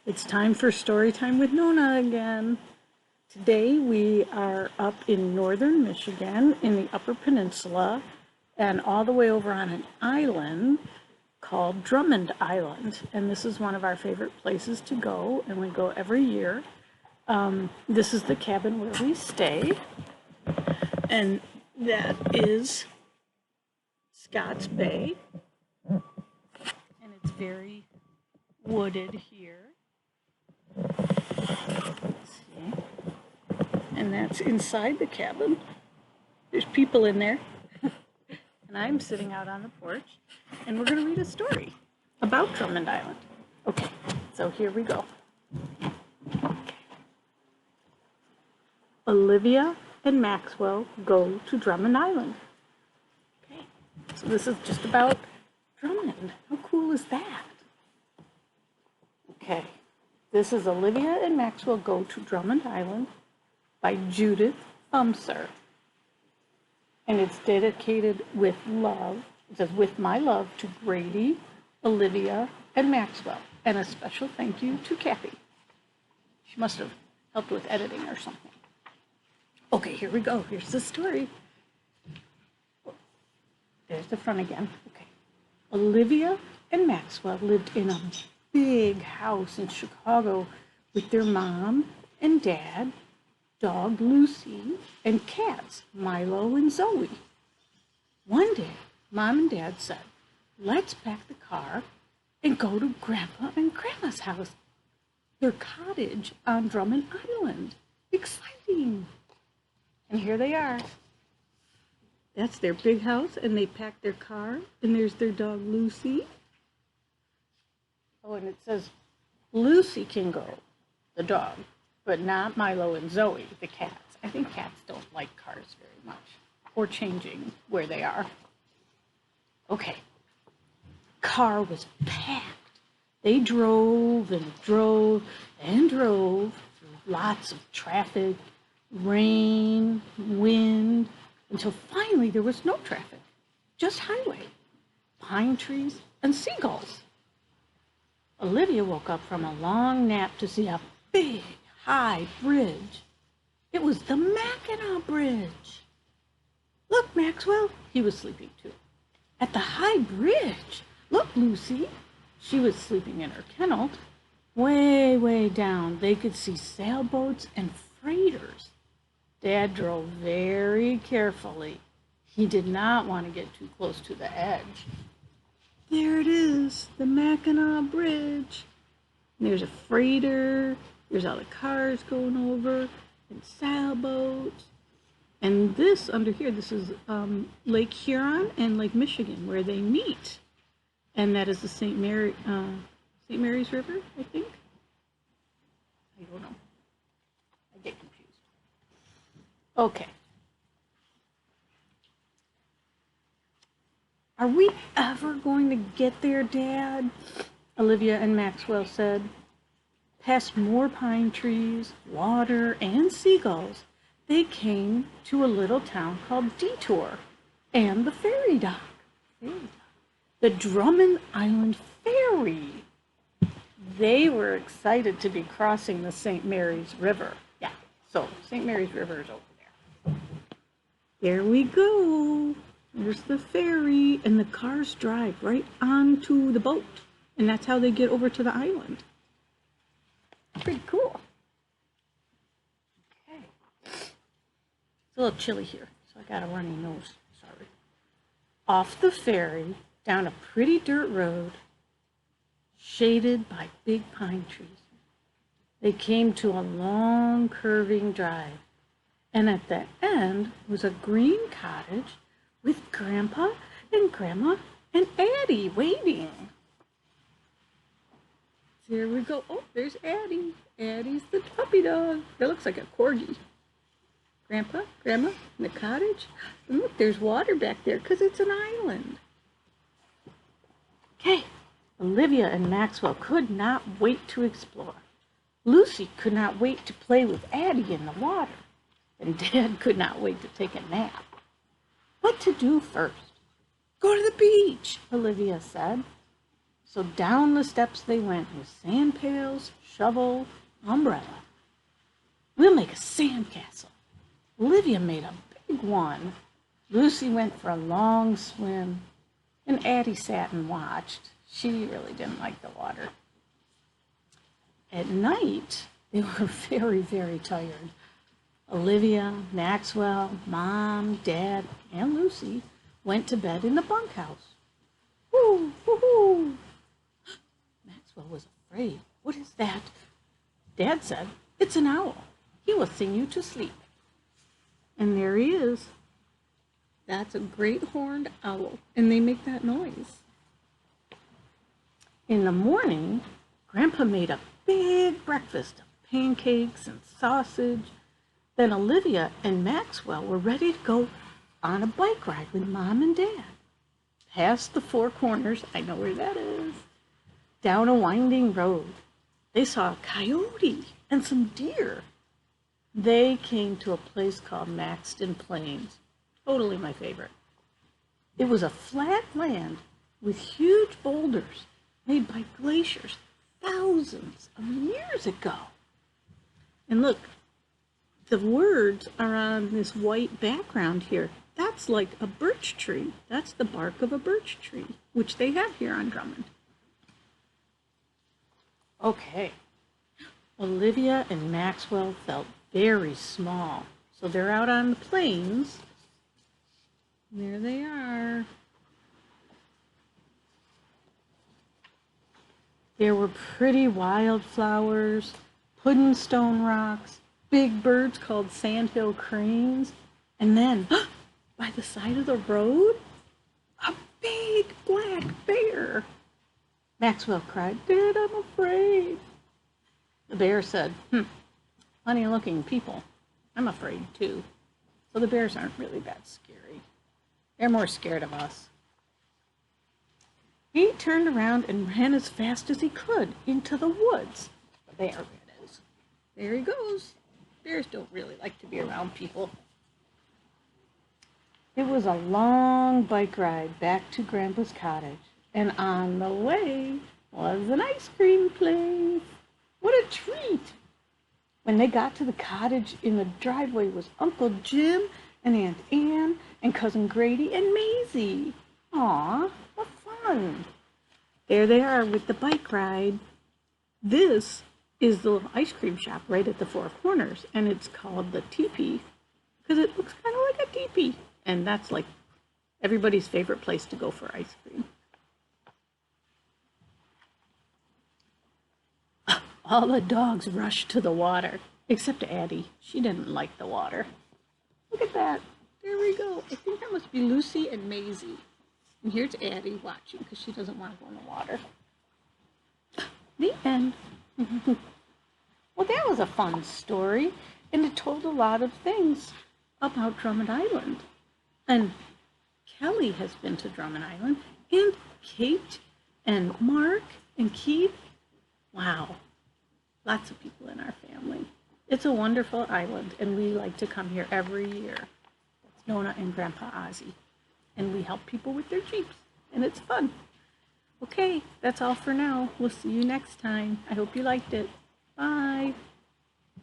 It's time for story time with Nonna again. Today we are up in northern Michigan in the Upper Peninsula and all the way over on an island called Drummond Island. And this is one of our favorite places to go, and we go every year. This is the cabin where we stay, and that is Scott's Bay, and it's very wooded here. Let's see. And that's inside the cabin. There's people in there. And I'm sitting out on the porch. And we're going to read a story about Drummond Island. Okay, so here we go. Okay. Olivia and Maxwell go to Drummond Island. Okay, so this is just about Drummond. How cool is that? Okay. This is Olivia and Maxwell Go to Drummond Island by Judith Umser. And it's dedicated with love. It says, with my love to Grady, Olivia, and Maxwell. And a special thank you to Kathy. She must have helped with editing or something. Okay, here we go. Here's the story. There's the front again. Okay. Olivia and Maxwell lived in a big house in Chicago with their mom and dad, dog Lucy, and cats Milo and Zoe. One day, Mom and Dad said, let's pack the car and go to Grandpa and Grandma's house, their cottage on Drummond Island. Exciting! And here they are. That's their big house, and they packed their car, and there's their dog Lucy. Oh, and it says Lucy can go, the dog, but not Milo and Zoe, the cats. I think cats don't like cars very much, or changing where they are. Okay, car was packed. They drove and drove and drove through lots of traffic, rain, wind, until finally there was no traffic, just highway, pine trees, and seagulls. Olivia woke up from a long nap to see a big, high bridge. It was the Mackinac Bridge. Look, Maxwell, he was sleeping too. At the high bridge. Look, Lucy. She was sleeping in her kennel. Way, way down, they could see sailboats and freighters. Dad drove very carefully. He did not want to get too close to the edge. There it is, the Mackinac Bridge. And there's a freighter, there's all the cars going over, and sailboats. And this under here, this is Lake Huron and Lake Michigan, where they meet. And that is the St. Mary's River, I think. I don't know. I get confused. Okay. Are we ever going to get there, Dad? Olivia and Maxwell said. Past more pine trees, water, and seagulls, they came to a little town called Detour and the ferry dock. The Drummond Island Ferry. They were excited to be crossing the St. Mary's River. Yeah, so St. Mary's River is over there. There we go. There's the ferry, and the cars drive right onto the boat, and that's how they get over to the island. Pretty cool. Okay. It's a little chilly here, so I got a runny nose. Sorry. Off the ferry, down a pretty dirt road, shaded by big pine trees. They came to a long, curving drive, and at the end was a green cottage with Grandpa and Grandma and Addie waiting. Here we go. Oh, there's Addie. Addie's the puppy dog. That looks like a corgi. Grandpa, Grandma, in the cottage. And look, there's water back there because it's an island. Okay, Olivia and Maxwell could not wait to explore. Lucy could not wait to play with Addie in the water. And Dad could not wait to take a nap. What to do first? Go to the beach, Olivia said. So down the steps they went with sand pails, shovel, umbrella. We'll make a sand castle. Olivia made a big one. Lucy went for a long swim, and Addie sat and watched. She really didn't like the water. At night, they were very, very tired. Olivia, Maxwell, Mom, Dad, and Lucy went to bed in the bunkhouse. Woo, woo, woo. Maxwell was afraid. What is that? Dad said, it's an owl. He will sing you to sleep. And there he is. That's a great horned owl, and they make that noise. In the morning, Grandpa made a big breakfast of pancakes and sausage. Then Olivia and Maxwell were ready to go on a bike ride with Mom and Dad. Past the Four Corners, I know where that is, down a winding road. They saw a coyote and some deer. They came to a place called Maxton Plains. Totally my favorite. It was a flat land with huge boulders made by glaciers thousands of years ago. And look, the words are on this white background here. That's like a birch tree. That's the bark of a birch tree, which they have here on Drummond. Okay. Olivia and Maxwell felt very small. So they're out on the plains. There they are. There were pretty wildflowers, puddingstone rocks, big birds called sandhill cranes, and then, by the side of the road, a big black bear. Maxwell cried, Dad, I'm afraid. The bear said, funny looking people. I'm afraid too. So the bears aren't really that scary. They're more scared of us. He turned around and ran as fast as he could into the woods. There it is. There he goes. Bears don't really like to be around people. It was a long bike ride back to Grandpa's cottage, and on the way was an ice cream place. What a treat! When they got to the cottage, in the driveway was Uncle Jim and Aunt Anne and Cousin Grady and Maisie. Aw, what fun! There they are with the bike ride. This is the little ice cream shop right at the Four Corners, and it's called the Teepee because it looks kind of like a teepee, and that's like everybody's favorite place to go for ice cream. All the dogs rushed to the water, except Addie. She didn't like the water. Look at that. There we go. I think that must be Lucy and Maisie. And here's Addie watching because she doesn't want to go in the water. The end. Well, that was a fun story, and it told a lot of things about Drummond Island. And Kelly has been to Drummond Island, and Kate, and Mark, and Keith. Wow. Lots of people in our family. It's a wonderful island, and we like to come here every year. That's Nonna and Grandpa Ozzie. And we help people with their Jeeps, and it's fun. Okay, that's all for now. We'll see you next time. I hope you liked it. Bye.